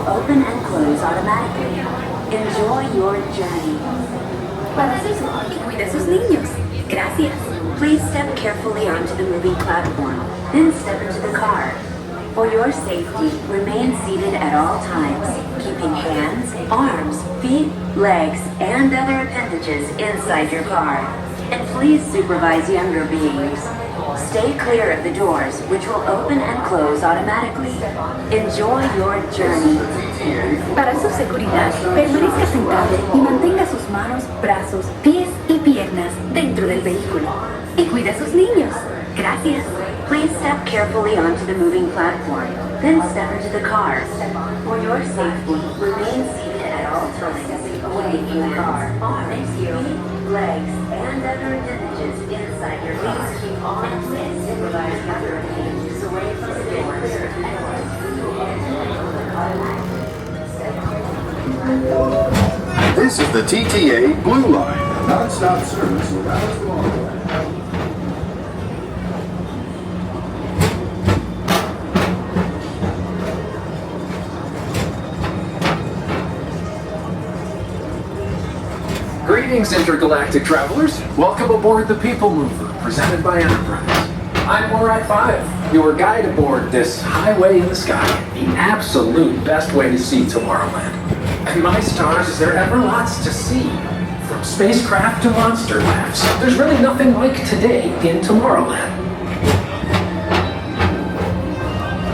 will open and close automatically. Enjoy your journey. Para eso, que cuide a sus niños. Gracias. Please step carefully onto the moving platform, then step into the car. For your safety, remain seated at all times, keeping hands, arms, feet, legs, and other appendages inside your car. And please supervise younger beings. Stay clear of the doors, which will open and close automatically. Enjoy your journey. Para su seguridad, permanezca sentado y mantenga sus manos, brazos, pies y piernas dentro del vehículo. Y cuide a sus niños. Gracias. Please step carefully onto the moving platform, then step into the car. For your safety, remain seated at all times, away from the car. Arms, feet, legs, and other appendages inside your car. Keep on and supervise other appendages away from the doors. This is the TTA Blue Line, non-stop service around Tomorrowland. Greetings, intergalactic travelers. Welcome aboard the PeopleMover, presented by Enterprise. I'm Morat 5, your guide aboard this highway in the sky, the absolute best way to see Tomorrowland. And my stars, is there ever lots to see? From spacecraft to monster labs, there's really nothing like today in Tomorrowland.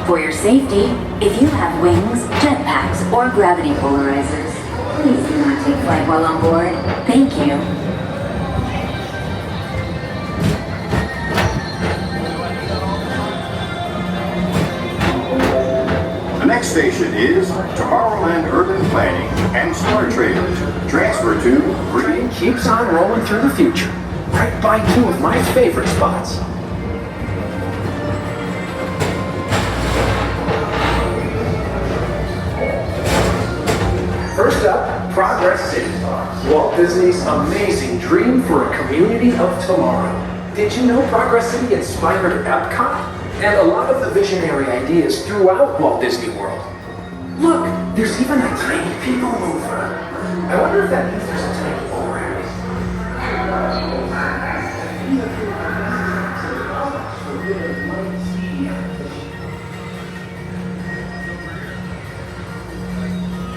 For your safety, if you have wings, jetpacks, or gravity polarizers, please do not take flight while on board. Thank you. The next station is Tomorrowland Urban Planning and Star Traders. Transfer to Train keeps on rolling through the future, right by two of my favorite spots. First up, Progress City, Walt Disney's amazing dream for a community of tomorrow. Did you know Progress City inspired EPCOT? And a lot of the visionary ideas throughout Walt Disney World. Look, there's even a tiny PeopleMover. I wonder if that means there's a tiny Oracle.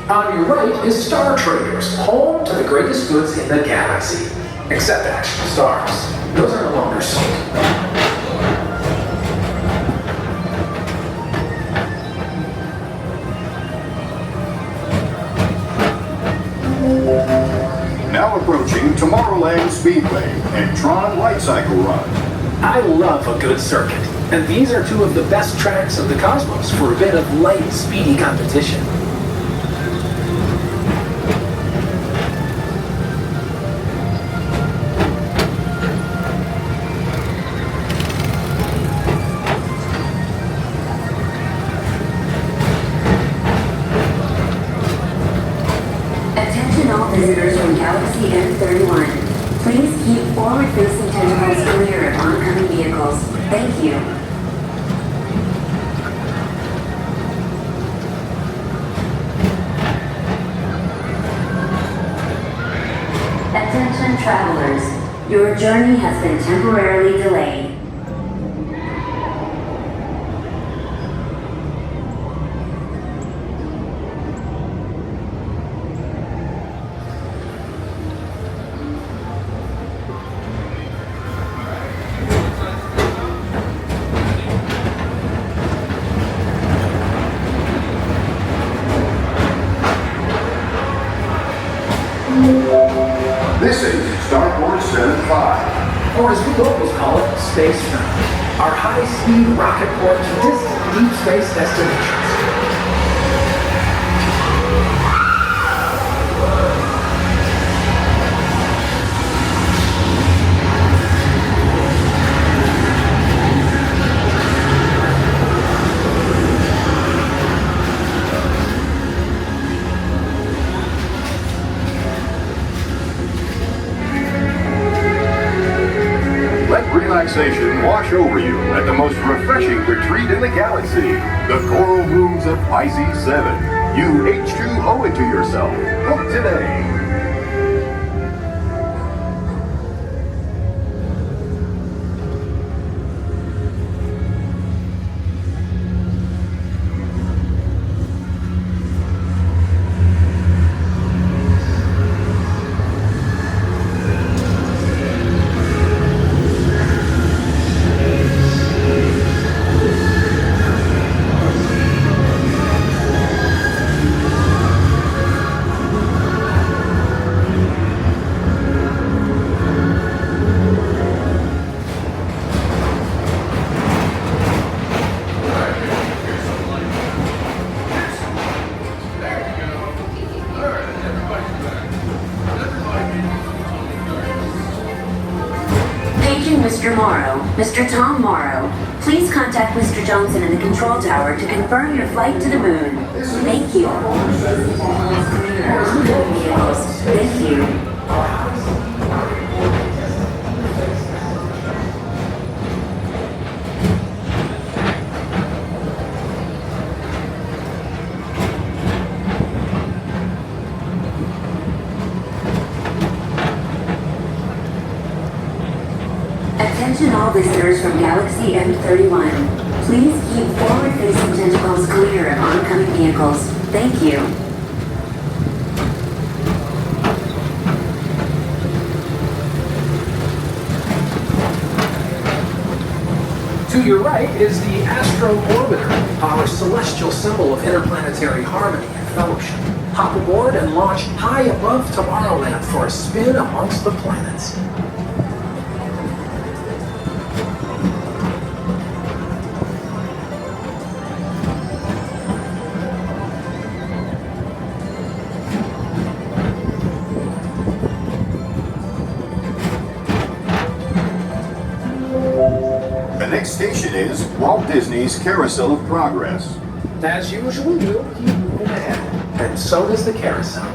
On your right is Star Traders, home to the greatest goods in the galaxy. Except actual stars. Those are no longer sold. now approaching Tomorrowland Speedway and Tron Light Cycle Run. I love a good circuit, and these are two of the best tracks of the cosmos for a bit of light, speedy competition. Visitors from Galaxy M31. Please keep forward-facing tentacles clear of oncoming vehicles. Thank you. Attention travelers. Your journey has been temporarily delayed. This is Starport 75. Or as we locals call it, Space Mountain. Our high-speed rocket port to distant deep space destinations. Relaxation wash over you at the most refreshing retreat in the galaxy, the Coral Rooms of Pisces 7. You H2 owe it to yourself. Book today. Mr. Morrow, Mr. Tom Morrow, please contact Mr. Johnson in the control tower to confirm your flight to the moon. Thank you. Thank you. Attention all visitors from Galaxy M31. Please keep forward-facing tentacles clear of oncoming vehicles. Thank you. To your right is the Astro Orbiter, our celestial symbol of interplanetary harmony and fellowship. Hop aboard and launch high above Tomorrowland for a spin amongst the planets. The next station is Walt Disney's Carousel of Progress. As usual, we'll keep moving ahead, and so does the carousel.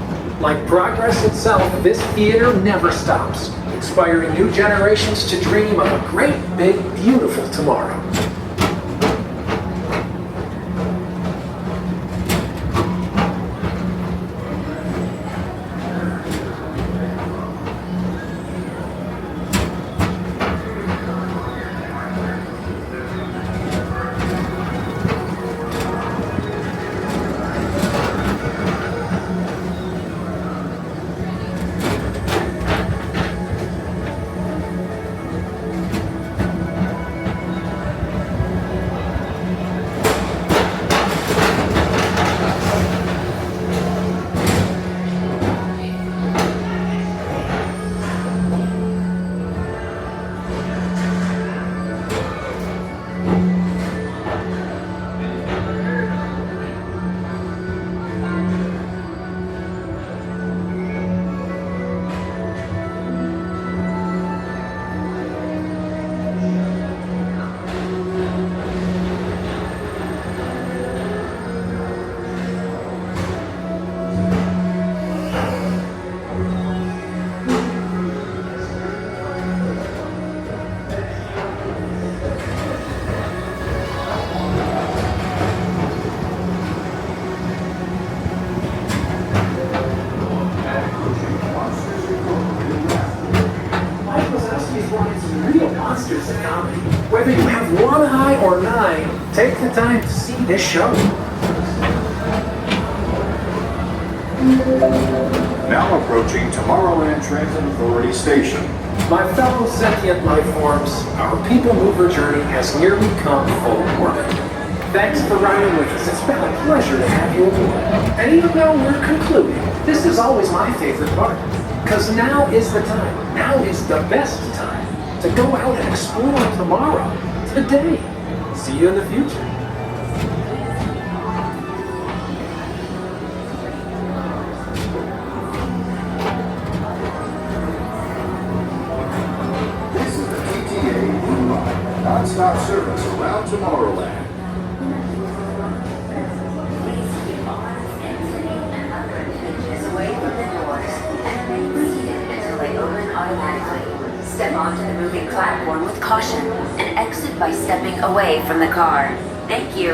Like progress itself, this theater never stops, inspiring new generations to dream of a great, big, beautiful tomorrow. Whether you have one eye or nine, take the time to see this show. Now approaching Tomorrowland Transit Authority Station. My fellow sentient life forms, our PeopleMover journey has nearly come full orbit. Thanks for riding with us. It's been a pleasure to have you aboard. And even though we're concluding, this is always my favorite part. Because now is the time. Now is the best time to go out and explore tomorrow, today. See you in the future. This is the TTA Blue Line, non-stop service around Tomorrowland. Away from the doors and remain seated until they open automatically. Step onto the moving platform with caution and exit by stepping away from the car. Thank you.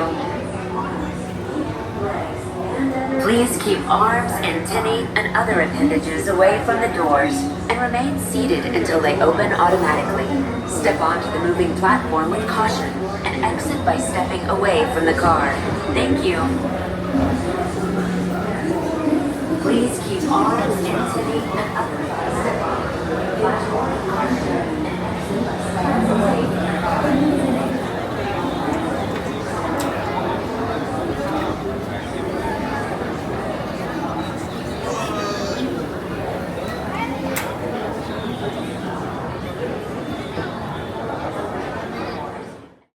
Please keep arms, antennae, and other appendages away from the doors and remain seated until they open automatically. Step onto the moving platform with caution and exit by stepping away from the car. Thank you. Please keep arms, antennae, and other